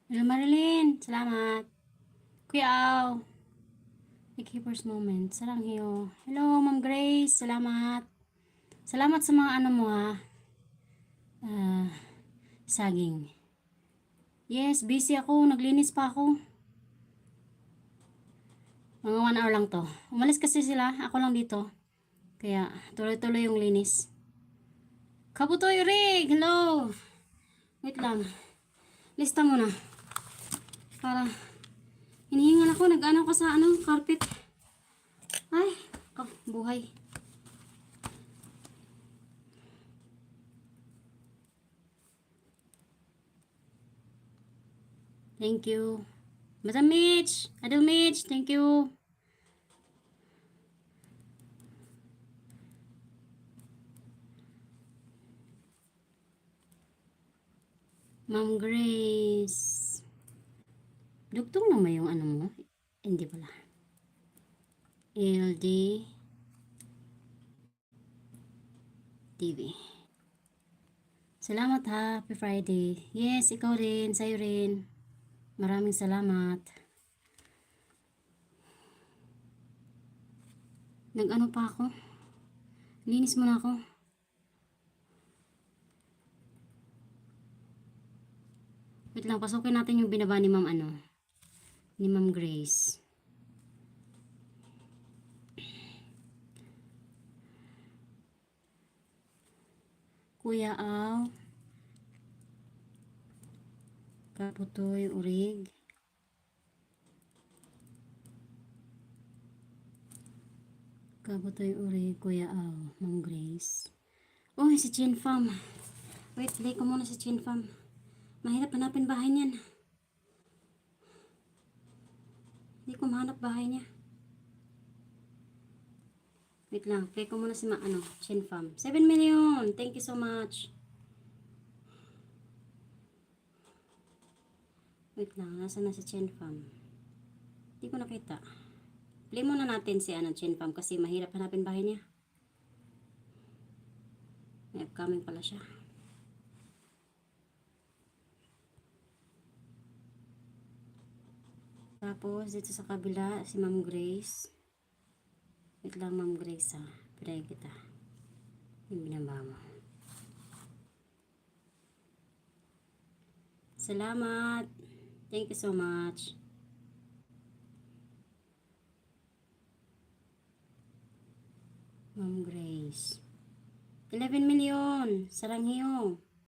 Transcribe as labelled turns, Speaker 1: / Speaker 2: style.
Speaker 1: Hello Marilyn, salamat. Kuya Aw, thank you first moment. Sarang hiyo. Hello Ma'am Grace, salamat. Salamat sa mga ano mo ha. Ah, saging. Yes, busy ako. Naglinis pa ako. Mga 1 hour lang to. Umalis kasi sila. Ako lang dito. Kaya tuloy-tuloy yung linis. Kabutoy Rig! Hello! Wait lang. Lista mo na. Para hinihingal ako. Nag-ano ko sa carpet. Ay, buhay. Thank you. Madam Mitch! Adel Mitch! Thank you. Ma'am Grace. Dugtong naman yung ano mo. Hindi pala. LD TV. Salamat ha. Happy Friday. Yes, ikaw rin. Sa'yo rin. Maraming salamat. Nag-ano pa ako? Linis muna ako. Wait lang, pasukin natin yung binaba ni Ma'am ni Ma'am Grace. Kuya Aw. Kaputoy Urig. Kaputoy Urig, Kuya Aw. Ma'am Grace. Uy, si Chin Fam. Wait, play ko muna si Chin Fam. Mahirap hanapin bahay niyan. Hindi ko mahanap bahay niya. Wait lang, play ko muna si Chin Fam. 7 million! Thank you so much. Wait lang, nasa na si Chin Fam? Hindi ko nakita. Play muna natin si Chin Fam kasi mahirap hanapin bahay niya. May upcoming pala siya. Tapos, dito sa kabila, si Ma'am Grace. Wait lang, Ma'am Grace ha. Pinay kita. Yung binaba mo. Salamat. Thank you so much. Ma'am Grace. 11 million. Sarang hiyo.